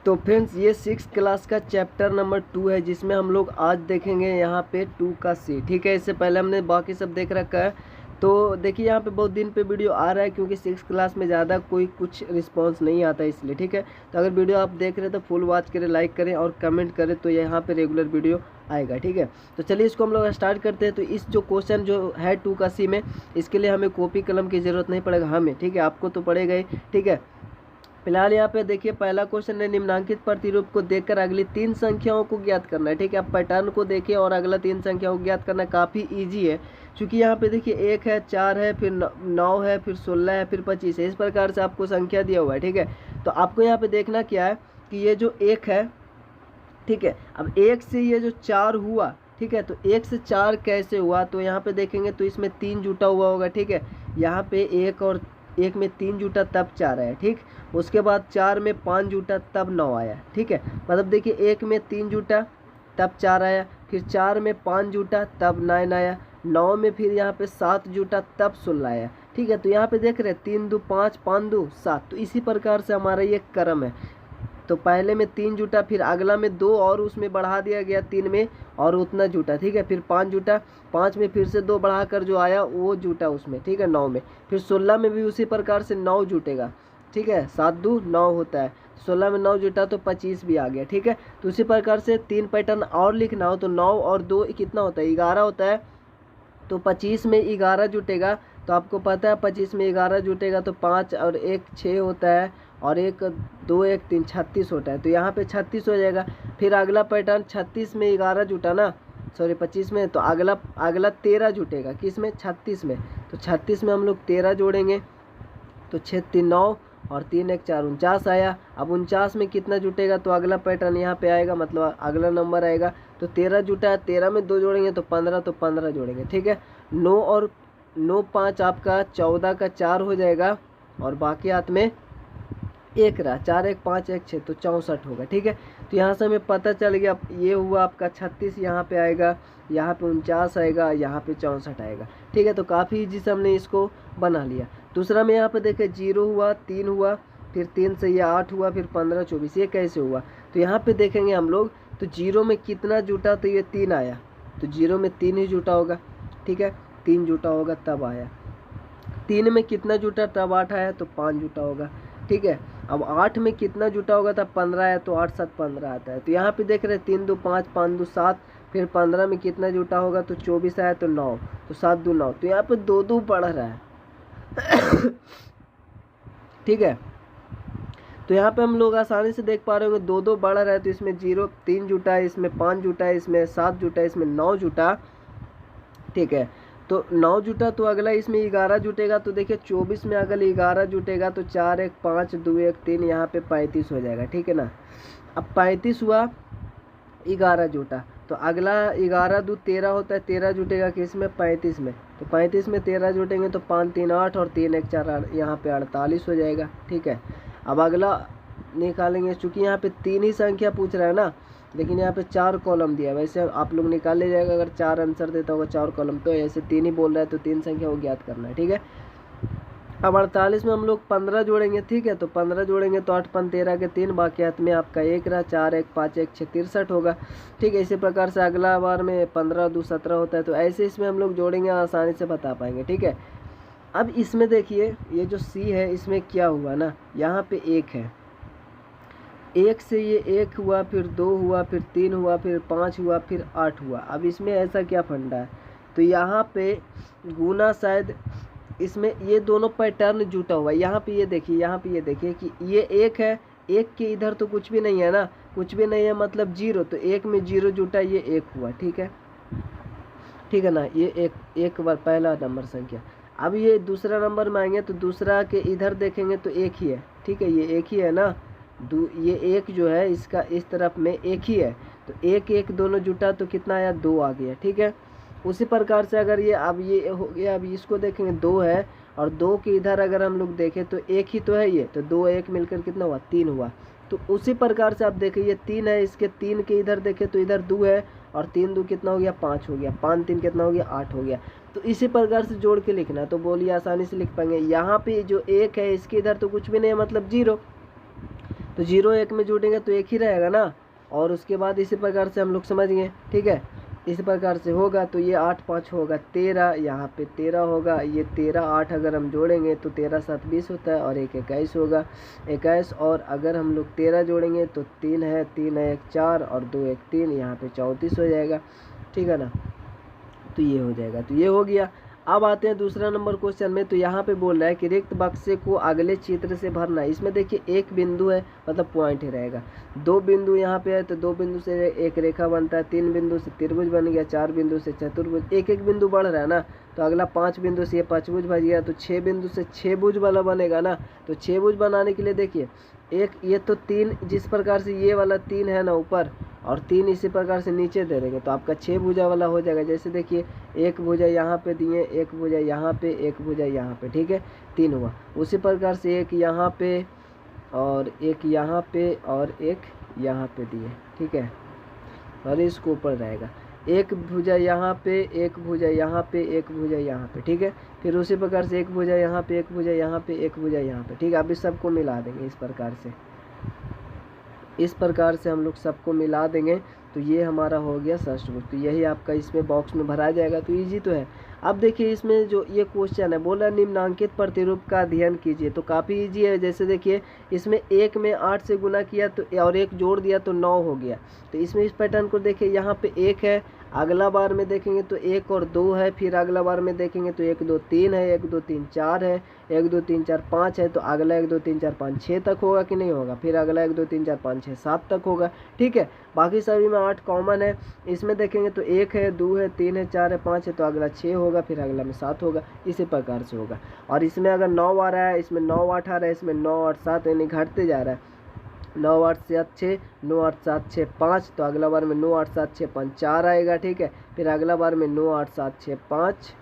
तो फ्रेंड्स ये 6th class का चैप्टर नंबर 2 है, जिसमें हम लोग आज देखेंगे यहाँ पे 2 का सी। ठीक है, इससे पहले हमने बाकी सब देख रखा है। तो देखिए यहाँ पे बहुत दिन पे वीडियो आ रहा है, क्योंकि 6th क्लास में ज़्यादा कोई कुछ रिस्पांस नहीं आता है, इसलिए। ठीक है, तो अगर वीडियो आप देख रहे हैं तो फुल वॉच करें, लाइक करें और कमेंट करें, तो यहाँ पे रेगुलर वीडियो आएगा। ठीक है, तो चलिए इसको हम लोग स्टार्ट करते हैं। तो इस जो क्वेश्चन जो है 2 का सी में, इसके लिए हमें कॉपी कलम की ज़रूरत नहीं पड़ेगा हमें। ठीक है, आपको तो पड़ेगा ही। ठीक है, फिलहाल यहाँ पे देखिए पहला क्वेश्चन है, निम्नांकित प्रतिरूप को देखकर अगली 3 संख्याओं को ज्ञात करना है। ठीक है, आप पैटर्न को देखिए और अगला 3 संख्याओं को ज्ञात करना काफ़ी इजी है, क्योंकि यहाँ पे देखिए 1 है, 4 है, फिर 9 है, फिर 16 है, फिर 25 है। इस प्रकार से आपको संख्या दिया हुआ है। ठीक है, तो आपको यहाँ पे देखना क्या है कि ये जो 1 है, ठीक है, अब 1 से ये जो 4 हुआ, ठीक है, तो 1 से 4 कैसे हुआ, तो यहाँ पे देखेंगे तो इसमें 3 जुटा हुआ होगा। ठीक है, यहाँ पे 1 और 1 में 3 जुटा तब 4 आया। ठीक, उसके बाद 4 में 5 जुटा तब 9 आया। ठीक है, मतलब देखिए 1 में 3 जुटा तब 4 आया, फिर 4 में 5 जुटा तब 9 आया, 9 में फिर यहाँ पे 7 जुटा तब 16 आया। ठीक है, तो यहाँ पे देख रहे हैं 3 2 5, 5 2 7। तो इसी प्रकार से हमारा ये क्रम है। तो पहले में 3 जुटा, फिर अगला में 2 और उसमें बढ़ा दिया गया 3 में और उतना जुटा। ठीक है, फिर 5 जुटा, 5 में फिर से 2 बढ़ाकर जो आया वो जुटा उसमें। ठीक है, 9 में, फिर 16 में भी उसी प्रकार से 9 जुटेगा। ठीक है, 7 2 9 होता है, 16 में 9 जुटा तो 25 भी आ गया। ठीक है, तो उसी प्रकार से 3 पैटर्न और लिखना हो तो 9 और 2 कितना होता है, 11 होता है। तो 25 में 11 जुटेगा, तो आपको पता है 25 में 11 जुटेगा तो 5 और 1 6 होता है, और 1 2 1 3 36 होता है। तो यहाँ पे 36 हो जाएगा। फिर अगला पैटर्न 36 में 11 जुटा ना, सॉरी 25 में, तो अगला 13 जुटेगा, किस में, 36 में। तो 36 में हम लोग 13 जोड़ेंगे, तो 6 3 9 और 3 1 4 49 आया। अब 49 में कितना जुटेगा, तो अगला पैटर्न यहाँ पे आएगा, मतलब अगला नंबर आएगा। तो 13 जुटा है, 13 में 2 जोड़ेंगे तो 15, तो 15 जोड़ेंगे। ठीक है, 9 और 9 5 आपका 14 का 4 हो जाएगा, और बाकी हाथ में 1 रहा, 4 1 5 1 6, तो 64 होगा। ठीक है, तो यहाँ से हमें पता चल गया, ये हुआ आपका 36 यहाँ पे आएगा, यहाँ पे 49 आएगा, यहाँ पे 64 आएगा। ठीक है, तो काफ़ी ईजी से हमने इसको बना लिया। दूसरा में यहाँ पे देखें 0 हुआ, 3 हुआ, फिर 3 से ये 8 हुआ, फिर 15 24, ये कैसे हुआ, तो यहाँ पे देखेंगे हम लोग, तो 0 में कितना जुटा, तो ये 3 आया, तो 0 में 3 ही जुटा होगा। ठीक है, 3 जुटा होगा तब आया। 3 में कितना जुटा, तब 8 आया, तो 5 जुटा होगा। ठीक है, अब 8 में कितना जुटा होगा, तब 15 आया, तो 8 7 15 आता है। तो यहाँ पे देख रहे हैं 3 2 5 5 2 7, फिर 15 में कितना जुटा होगा, तो 24 आया, तो 9, तो 7 2 9, तो यहाँ पे 2 2 बढ़ रहा है। ठीक है, तो यहाँ पे हम लोग आसानी से देख पा रहे होंगे 2 2 बढ़ रहा है, तो इसमें 0 3 जुटा है, इसमें 5 जुटा है, इसमें 7 जुटा है, इसमें 9 जुटा। ठीक है, तो 9 जुटा, तो अगला इसमें 11 जुटेगा, तो देखिए 24 में अगर 11 जुटेगा तो 4 1 5 2 1 3, यहाँ पे 35 हो जाएगा। ठीक है ना, अब 35 हुआ, 11 जुटा, तो अगला 11 2 13 होता है, 13 जुटेगा कि इसमें 35 में, तो 35 में 13 जुटेंगे तो 5 3 8 और 3 1 4, यहाँ पे 48 हो जाएगा। ठीक है, अब अगला निकालेंगे, चूँकि यहाँ पे 3 ही संख्या पूछ रहा है ना, लेकिन यहाँ पे 4 कॉलम दिया है, वैसे आप लोग निकाल ले जाएगा अगर 4 आंसर देता होगा 4 कॉलम, तो ऐसे 3 ही बोल रहा है, तो 3 संख्या को ज्ञात करना है। ठीक है, अब 48 में हम लोग 15 जोड़ेंगे। ठीक है, तो 15 जोड़ेंगे तो 8 5 13 के 3, बाकी हाथ में आपका 1 रहा, 4 1 5 1 6 63 होगा। ठीक है, इसी प्रकार से अगला बार में 15 2 17 होता है, तो ऐसे इसमें हम लोग जोड़ेंगे, आसानी से बता पाएंगे। ठीक है, अब इसमें देखिए ये जो सी है, इसमें क्या हुआ ना, यहाँ पे 1 है, 1 से ये 1 हुआ, फिर 2 हुआ, फिर 3 हुआ, फिर 5 हुआ, फिर 8 हुआ। अब इसमें ऐसा क्या फंडा है, तो यहाँ पे गुना, शायद इसमें ये दोनों पैटर्न जुटा हुआ है। यहाँ पे ये देखिए, यहाँ पे ये देखिए कि ये 1 है, 1 के इधर तो कुछ भी नहीं है ना, कुछ भी नहीं है मतलब 0, तो 1 में 0 जुटा, ये 1 हुआ। ठीक है, ठीक है ना, ये एक बार पहला नंबर संख्या। अब ये दूसरा नंबर में आएंगे तो दूसरा के इधर देखेंगे तो 1 ही है। ठीक है, ये 1 ही है ना, ये 1 जो है इसका इस तरफ में 1 ही है, तो 1 1 दोनों जुटा तो कितना आया, 2 आ गया। ठीक है, उसी प्रकार से अगर ये अब ये हो गया, अब इसको देखेंगे 2 है, और 2 के इधर अगर हम लोग देखें तो 1 ही तो है ये, तो 2 1 मिलकर कितना हुआ, 3 हुआ। तो उसी प्रकार से आप देखें ये 3 है, इसके 3 के इधर देखें तो इधर 2 है, और 3 2 कितना हो गया, 5 हो गया, 5 3 कितना हो गया, 8 हो गया। तो इसी प्रकार से जोड़ के लिखना है, तो बोलिए आसानी से लिख पाएंगे। यहाँ पे जो 1 है इसके इधर तो कुछ भी नहीं है, मतलब 0, तो 0 1 में जोड़ेंगे तो एक ही रहेगा ना, और उसके बाद इसी प्रकार से हम लोग समझ गए, ठीक है। इस प्रकार से होगा तो ये 8 5 होगा 13, यहाँ पे 13 होगा, ये 13 8 अगर हम जोड़ेंगे तो 13 7 20 होता है, और 1 21 होगा 21, और अगर हम लोग 13 जोड़ेंगे तो 3 है 3 है 1 4 और 2 1 3, यहाँ पे 34 हो जाएगा, ठीक है ना। तो ये हो जाएगा, तो ये हो गया। अब आते हैं दूसरा नंबर क्वेश्चन में। तो यहाँ पे बोल रहा है कि रिक्त बक्से को अगले चित्र से भरना है। इसमें देखिए एक बिंदु है, मतलब पॉइंट ही रहेगा। 2 बिंदु यहाँ पे है तो 2 बिंदु से एक रेखा बनता है, 3 बिंदु से त्रिभुज बन गया, 4 बिंदु से चतुर्भुज, एक एक बिंदु बढ़ रहा है ना। तो अगला 5 बिंदु से ये पंचभुज बन गया, तो 6 बिंदु से 6 भुज वाला बनेगा ना। तो 6 भुज बनाने के लिए देखिए एक ये तो 3, जिस प्रकार से ये वाला 3 है ना ऊपर, और 3 इसी प्रकार से नीचे दे देंगे तो आपका 6 भुजा वाला हो जाएगा। जैसे देखिए एक भुजा यहाँ पे दिए, एक भुजा यहाँ पे, एक भुजा यहाँ पे, ठीक है, 3 हुआ। उसी प्रकार से एक यहाँ पे और एक यहाँ पे और एक यहाँ पे दिए, ठीक है, और इसको ऊपर रहेगा एक भुजा यहाँ पे, एक भुजा यहाँ पे, एक भुजा यहाँ पे, ठीक है। फिर उसी प्रकार से एक भुजा यहाँ पे, एक भुजा यहाँ पे, एक भुजा यहाँ पे, ठीक है। अब इस सबको मिला देंगे इस प्रकार से, इस प्रकार से हम लोग सबको मिला देंगे तो ये हमारा हो गया षष्ठभुज। तो यही आपका इसमें बॉक्स में भरा जाएगा। तो इजी तो है। अब देखिए इसमें जो ये क्वेश्चन है बोला निम्नांकित प्रतिरूप का अध्ययन कीजिए, तो काफ़ी इजी है। जैसे देखिए इसमें 1 में 8 से गुना किया तो और 1 जोड़ दिया तो 9 हो गया। तो इसमें इस पैटर्न को देखिए, यहाँ पे 1 है, अगला बार में देखेंगे तो 1 और 2 है, फिर अगला बार में देखेंगे तो 1 2 3 है, 1 2 3 4 है, 1 2 3 4 5 है। तो अगला 1 2 3 4 5 6 तक होगा कि नहीं होगा, फिर अगला 1 2 3 4 5 6 7 तक होगा, ठीक है। बाकी सभी में 8 कॉमन है। इसमें देखेंगे तो 1 है, 2 है, 3 है, 4 है, 5 है, तो अगला 6 होगा, फिर अगला में 7 होगा, इसी प्रकार से होगा। और इसमें अगर 9 आ रहा है, इसमें 9 8 आ रहा है, इसमें 9 8 7 यानी घटते जा रहा है। 9 8 7 6, 9 8 7 6 5, तो अगला बार में 9 8 7 6 5 4 आएगा, ठीक है। फिर अगला बार में 9 8 7 6 5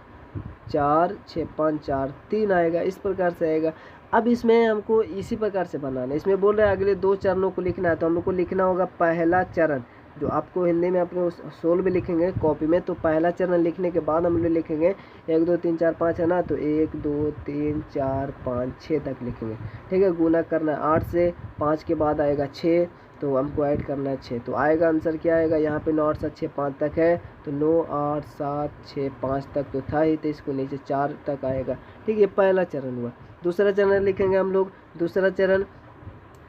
4 6 5 4 3 आएगा, इस प्रकार से आएगा। अब इसमें हमको इसी प्रकार से बनाना है। इसमें बोल रहे हैं अगले 2 चरणों को लिखना है, तो हम लोग को लिखना होगा पहला चरण, जो आपको हिंदी में अपने 16 लिखेंगे कॉपी में। तो पहला चरण लिखने के बाद हम लोग लिखेंगे 1 2 3 4 5 है ना, तो 1 2 3 4 5 6 तक लिखेंगे, ठीक है। गुना करना है 8 से, 5 के बाद आएगा 6, तो हमको ऐड करना है 6, तो आएगा आंसर क्या आएगा, यहाँ पे 9 8 7 6 5 तक है, तो 9 8 7 6 5 तक तो था ही, तो इसको नीचे 4 तक आएगा, ठीक है। ये पहला चरण हुआ। दूसरा चरण लिखेंगे हम लोग। दूसरा चरण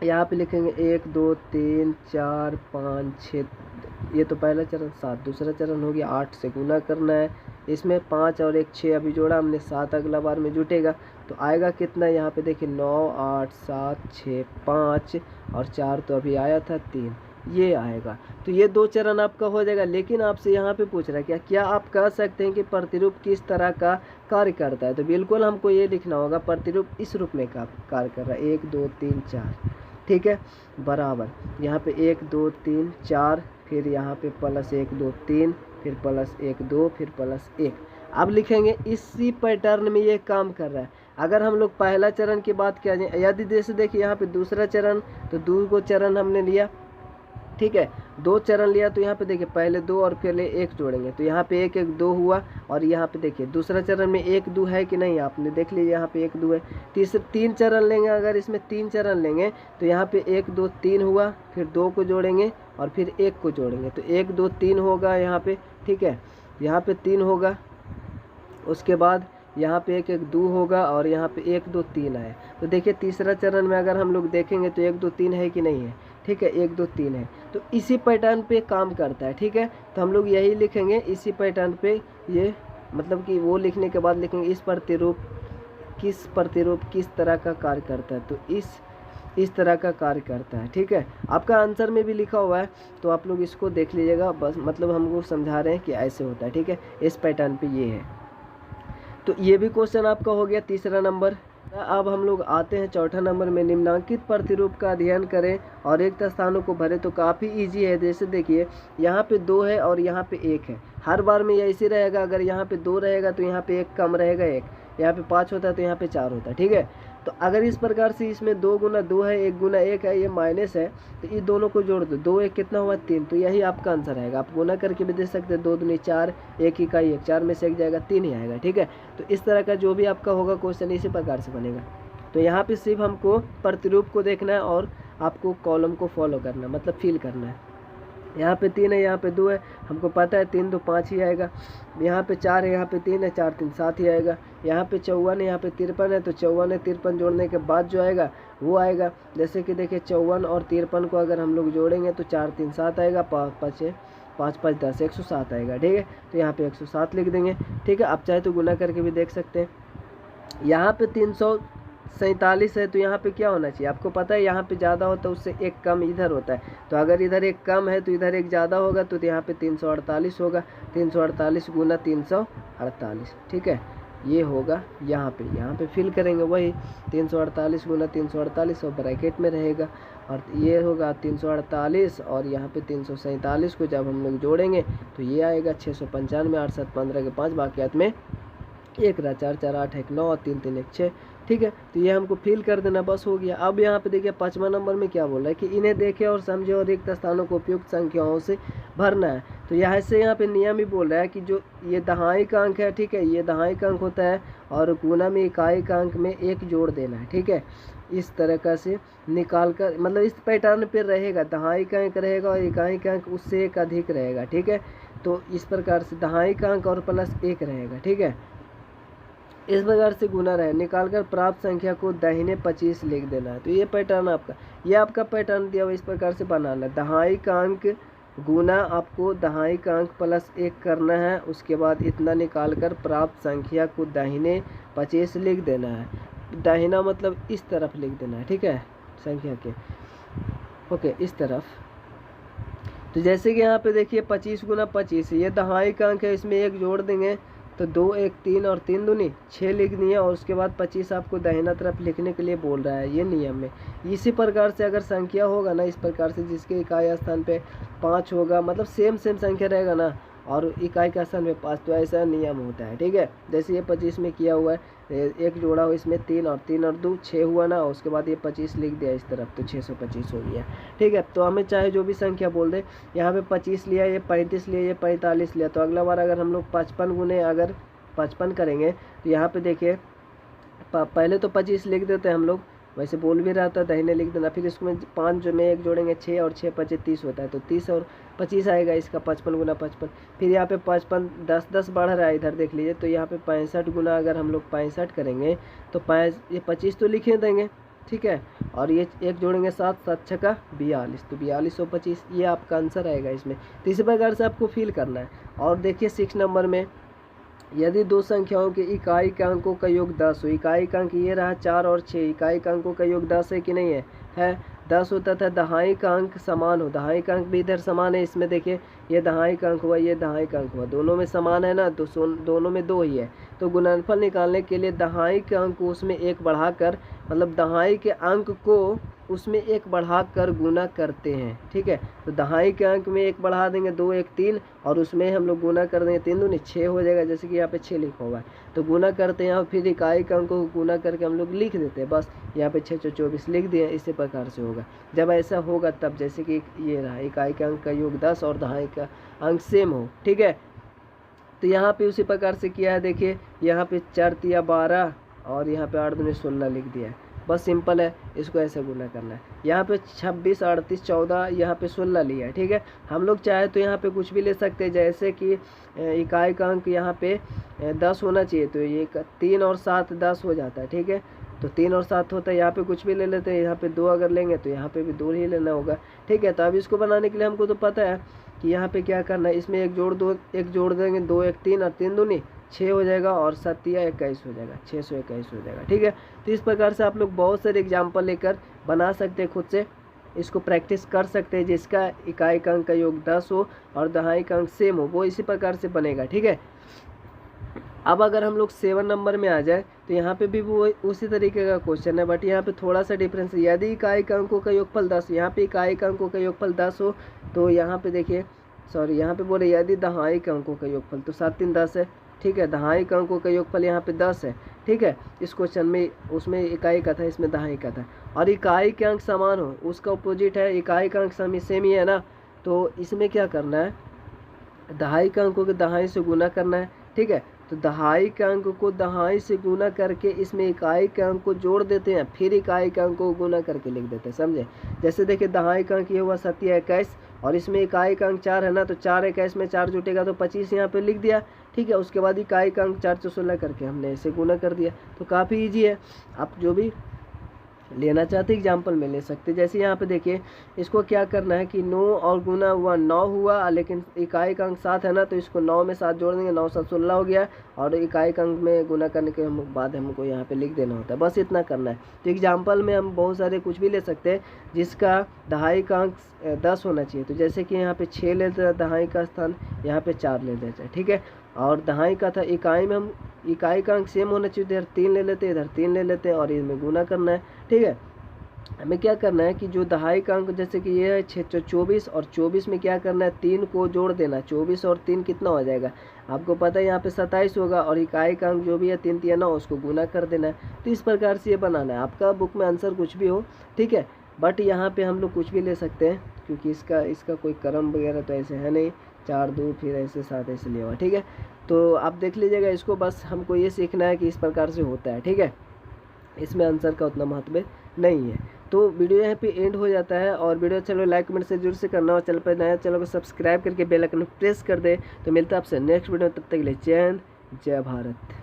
यहाँ पे लिखेंगे 1 2 3 4 5 6, ये तो पहला चरण 7। दूसरा चरण हो गया 8 से गुना करना है, इसमें 5 और 1 6 अभी जोड़ा हमने, 7 अगला बार में जुटेगा, तो आएगा कितना, यहाँ पे देखिए 9 8 7 6 5 और 4 तो अभी आया था 3, ये आएगा। तो ये 2 चरण आपका हो जाएगा। लेकिन आपसे यहाँ पे पूछ रहा है क्या आप कह सकते हैं कि प्रतिरूप किस तरह का कार्य करता है, तो बिल्कुल हमको ये लिखना होगा प्रतिरूप इस रूप में कार्य कर रहा है, 1 2 3 4, ठीक है, बराबर यहाँ पे 1 2 3 4, फिर यहाँ पे प्लस 1 2 3, फिर प्लस 1 2, फिर प्लस 1। अब लिखेंगे इसी पैटर्न में ये काम कर रहा है। अगर हम लोग पहला चरण की बात किया जाए, यदि जैसे देखिए यहाँ पे दूसरा चरण, तो 2 चरण हमने लिया, ठीक है, 2 चरण लिया, तो यहाँ पे देखिए पहले 2 और फिर 1 जोड़ेंगे, तो यहाँ पे 1 1 2 हुआ। और यहाँ पे देखिए दूसरा चरण में 1 2 है कि नहीं, आपने देख लीजिए यहाँ पे 1 2 है। 3 चरण लेंगे, अगर इसमें 3 चरण लेंगे तो यहाँ पे 1 2 3 हुआ, फिर 2 को जोड़ेंगे और फिर 1 को जोड़ेंगे, तो 1 2 3 होगा यहाँ पे, ठीक है, यहाँ पे 3 होगा। उसके बाद यहाँ पे 1 1 2 होगा और यहाँ पे 1 2 3 है। तो देखिए तीसरा चरण में अगर हम लोग देखेंगे तो 1 2 3 है कि नहीं है, ठीक है, 1 2 3 है। तो इसी पैटर्न पे काम करता है, ठीक है। तो हम लोग यही लिखेंगे इसी पैटर्न पे, ये मतलब कि वो लिखने के बाद लिखेंगे इस प्रतिरूप किस तरह का कार्य करता है, तो इस तरह का कार्य करता है, ठीक है। आपका आंसर में भी लिखा हुआ है, तो आप लोग इसको देख लीजिएगा, बस मतलब हमको समझा रहे हैं कि ऐसे होता है, ठीक है। इस पैटर्न पे ये है। तो ये भी क्वेश्चन आपका हो गया तीसरा नंबर। अब हम लोग आते हैं चौथा नंबर में, निम्नांकित प्रतिरूप का अध्ययन करें और रिक्त स्थानों को भरें। तो काफ़ी इजी है। जैसे देखिए यहाँ पे 2 है और यहाँ पे 1 है, हर बार में ये ऐसे रहेगा। अगर यहाँ पे 2 रहेगा तो यहाँ पे 1 कम रहेगा, 1 यहाँ पे 5 होता है तो यहाँ पे 4 होता है, ठीक है। तो अगर इस प्रकार से इसमें 2 गुना 2 है, 1 गुना 1 है, ये माइनस है, तो ये दोनों को जोड़ दो, 2 1 कितना हुआ 3, तो यही आपका आंसर आएगा। आप गुना करके भी दे सकते हैं, 2 दूनी 4, 1 इकाई 1, 4 में से 1 जाएगा 3 ही आएगा, ठीक है। तो इस तरह का जो भी आपका होगा क्वेश्चन इसी प्रकार से बनेगा। तो यहाँ पे सिर्फ हमको प्रतिरूप को देखना है और आपको कॉलम को फॉलो करना है, मतलब फिल करना है। यहाँ पे 3 है, यहाँ पे 2 है, हमको पता है 3 2 5 ही आएगा। यहाँ पे 4 है, यहाँ पे 3 है, 4 3 7 ही आएगा। यहाँ पे 54 है, यहाँ पे 53 है, तो 54 है 53 जोड़ने के बाद जो आएगा वो आएगा। जैसे कि देखिए 54 और 53 को अगर हम लोग जोड़ेंगे तो 4 3 7 आएगा, 5 5 5 10 107 आएगा। ठीक है, तो यहाँ पे 107 लिख देंगे। ठीक है, आप चाहे तो गुना करके भी देख सकते हैं। यहाँ पे 347 है, तो यहाँ पे क्या होना चाहिए आपको पता है, यहाँ पे ज़्यादा होता है उससे एक कम इधर होता है। तो अगर इधर एक कम है तो इधर एक ज़्यादा होगा, तो यहाँ पे 348 होगा। 348 गुना 348, ठीक है, ये होगा यहाँ पे फिल करेंगे वही 348 गुना 348 और ब्रैकेट में रहेगा। और ये होगा 348 और यहाँ पे 347 को जब हम लोग जोड़ेंगे तो ये आएगा 695, 8 7 15 के 5, बाकियात में 1 रहा, 4 4 8 1 9 और 3 3 1 6। ठीक है, तो ये हमको फिल कर देना, बस हो गया। अब यहाँ पे देखिए 5वां नंबर में क्या बोल रहा है कि इन्हें देखे और समझे और रिक्त स्थानों को उपयुक्त संख्याओं से भरना है। तो यहाँ से यहाँ पे नियम ही बोल रहा है कि जो ये दहाई का अंक है, ठीक है, ये दहाई का अंक होता है और गुना में इकाई का अंक में 1 जोड़ देना है। ठीक है, इस तरह से निकाल कर, मतलब इस पैटर्न पे रहेगा, दहाई का अंक रहेगा और इकाई का अंक उससे 1 अधिक रहेगा। ठीक है, तो इस प्रकार से दहाई का अंक और प्लस 1 रहेगा। ठीक है, इस प्रकार से गुना रहे, निकालकर प्राप्त संख्या को दाहिने 25 लिख देना है। तो ये पैटर्न आपका, ये आपका पैटर्न दिया हुआ, इस प्रकार से बनाना है। दहाई का अंक गुना आपको दहाई का अंक प्लस 1 करना है, उसके बाद इतना निकालकर प्राप्त संख्या को दाहिने 25 लिख देना है। दाहिना मतलब इस तरफ लिख देना है। ठीक है, संख्या के ओके इस तरफ। तो जैसे कि यहाँ पे देखिए 25 गुना 25, ये दहाई का अंक है, इसमें 1 जोड़ देंगे तो 2 1 3 और 3 दूनी 6 लिख दिए और उसके बाद 25 आपको दाहिना तरफ लिखने के लिए बोल रहा है, ये नियम है। इसी प्रकार से अगर संख्या होगा ना, इस प्रकार से जिसके इकाई स्थान पे 5 होगा, मतलब सेम संख्या रहेगा ना, और इकाई का स्थान पे 5, तो ऐसा नियम होता है। ठीक है, जैसे ये 25 में किया हुआ है, 1 जोड़ा हो इसमें 3 और 2 6 हुआ ना, उसके बाद ये 25 लिख दिया इस तरफ, तो 625 हो गया। ठीक है, तो हमें चाहे जो भी संख्या बोल दे, यहाँ पे 25 लिया, ये 35 लिया, ये 45 लिया, तो अगला बार अगर हम लोग 55 गुने अगर 55 करेंगे तो यहाँ पे देखिए पहले तो 25 लिख देते हैं हम लोग, वैसे बोल भी रहा था दाहिने लिख देना, फिर इसमें 5 जो में 1 जोड़ेंगे 6 और 6 5 30 होता है, तो 30 और 25 आएगा इसका, 55 गुना 55। फिर यहाँ पे 55 10 10 बढ़ रहा है, इधर देख लीजिए, तो यहाँ पे 65 गुना अगर हम लोग 65 करेंगे तो ये 25 तो लिखे देंगे। ठीक है, और ये 1 जोड़ेंगे 7 7 6 का 42, तो 42 और 25 ये आपका आंसर आएगा इसमें। तो इसी प्रकार से आपको फिल करना है। और देखिए 6 नंबर में, यदि दो संख्याओं के इकाई के अंकों का योग 10 हो, इकाई का अंक ये रहा 4 और 6, इकाई का अंकों का योग 10 है कि नहीं है 10 होता था, दहाई का अंक समान हो, दहाई का अंक भी इधर समान है, इसमें देखिए ये दहाई का अंक हुआ, ये दहाई का अंक हुआ, दोनों में समान है ना, तो दोनों में 2 ही है। तो गुणनफल निकालने के लिए दहाई के अंक को उसमें 1 बढ़ाकर, मतलब दहाई के अंक को उसमें 1 बढ़ाकर गुना करते हैं। ठीक है, तो दहाई के अंक में 1 बढ़ा देंगे, 2 1 3, और उसमें हम लोग गुना कर देंगे, 3 दूनी 6 हो जाएगा, जैसे कि यहाँ पे 6 लिखा हुआ है, तो गुना करते हैं और फिर इकाई के अंक को गुना करके हम लोग लिख देते हैं, बस यहाँ पे 6 24 लिख दिए। इसी प्रकार से होगा, जब ऐसा होगा तब, जैसे कि ये रहा इकाई के अंक का योग 10 और दहाई का अंक सेम हो। ठीक है, तो यहाँ पे उसी प्रकार से किया है, देखिए यहाँ पे 4 तिया 12 और यहाँ पे 8 दूनी 16 लिख दिया है, बस सिंपल है, इसको ऐसे गुना करना है। यहाँ पे 26 38 14, यहाँ पे 16 लिया है। ठीक है, हम लोग चाहे तो यहाँ पे कुछ भी ले सकते हैं, जैसे कि इकाई का अंक यहाँ पे 10 होना चाहिए, तो ये 3 और 7 10 हो जाता है। ठीक है, तो 3 और 7 होता है, यहाँ पे कुछ भी ले लेते हैं, यहाँ पे 2 अगर लेंगे तो यहाँ पे भी 2 ही लेना होगा। ठीक है, तो अब इसको बनाने के लिए हमको तो पता है कि यहाँ पे क्या करना है, इसमें 1 जोड़ देंगे, 2 1 3 और 3 दूनी 6 हो जाएगा और 7 या 21 हो जाएगा, 621 हो जाएगा। ठीक है, तो इस प्रकार से आप लोग बहुत सारे एग्जाम्पल लेकर बना सकते हैं, खुद से इसको प्रैक्टिस कर सकते हैं। जिसका इकाई का अंक का योग 10 हो और दहाई का अंक सेम हो, वो इसी प्रकार से बनेगा। ठीक है, अब अगर हम लोग 7 नंबर में आ जाए तो यहाँ पे भी वो उसी तरीके का क्वेश्चन है, बट यहाँ पे थोड़ा सा डिफरेंस है। यदि इकाई का अंकों का योगफल 10, यहाँ पे इकाई का अंकों का योगफल 10 हो, तो यहाँ पे देखिए यहाँ पे बोले यदि दहाई का अंकों का योगफल, तो 7 3 10 है। ठीक है, दहाई का अंकों का योगफल यहाँ पे 10 है। ठीक है, इस क्वेश्चन में उसमें इकाई का था, इसमें दहाई का था, और इकाई के अंक समान हो, उसका अपोजिट है इकाई का अंक सेम ही है ना, तो इसमें क्या करना है, दहाई का अंकों के दहाई से गुना करना है। ठीक है, तो दहाई के अंक को दहाई से गुना करके इसमें इकाई के अंक को जोड़ देते हैं, फिर इकाई के अंक को गुना करके लिख देते हैं, समझे। जैसे देखिए दहाई का अंक ये हुआ 7 और इसमें इकाई का अंक 4 है ना, तो 4 21 में 4 जुटेगा तो 25 यहाँ पे लिख दिया, ठीक है। उसके बाद इकाई का अंक 4 16 करके हमने इसे गुना कर दिया। तो काफ़ी ईजी है, आप जो भी लेना चाहते एग्जाम्पल में ले सकते। जैसे यहाँ पे देखिए इसको क्या करना है कि 9 और गुना हुआ 9 हुआ, लेकिन इकाई का अंक 7 है ना, तो इसको 9 में 7 जोड़ देंगे, 9 7 16 हो गया, और इकाई का अंक में गुना करने के बाद हमको यहाँ पे लिख देना होता है, बस इतना करना है। तो एग्जाम्पल में हम बहुत सारे कुछ भी ले सकते हैं जिसका दहाई का अंक 10 होना चाहिए। तो जैसे कि यहाँ पे 6 लेते हैं दहाई का स्थान, यहाँ पे 4 ले लेते हैं, ठीक है। और दहाई का था इकाई में हम इकाई का अंक सेम होना चाहिए, इधर 3 ले लेते हैं, इधर 3 ले लेते हैं, और इसमें गुना करना है, ठीक है। हमें क्या करना है कि जो दहाई का अंक जैसे कि ये है 24, और 24 में क्या करना है 3 को जोड़ देना, 24 और 3 कितना हो जाएगा आपको पता है, यहाँ पे 27 होगा, और इकाई का अंक जो भी है 3 3 उसको गुना कर देना है। तो इस प्रकार से ये बनाना है, आपका बुक में आंसर कुछ भी हो, ठीक है। बट यहाँ पे हम लोग कुछ भी ले सकते हैं, क्योंकि इसका कोई क्रम वगैरह तो ऐसे है नहीं, 4 2 फिर ऐसे 7 ऐसे लिया हुआ, ठीक है। तो आप देख लीजिएगा इसको, बस हमको ये सीखना है कि इस प्रकार से होता है, ठीक है। इसमें आंसर का उतना महत्व नहीं है। तो वीडियो यहाँ पे एंड हो जाता है, और वीडियो अच्छा लगे लाइक कमेंट से जरूर से करना, और चैनल पर नया चैनल को सब्सक्राइब करके बेल आइकन प्रेस कर दे। तो मिलता है आपसे नेक्स्ट वीडियो, तब तक के लिए जय हिंद जय भारत।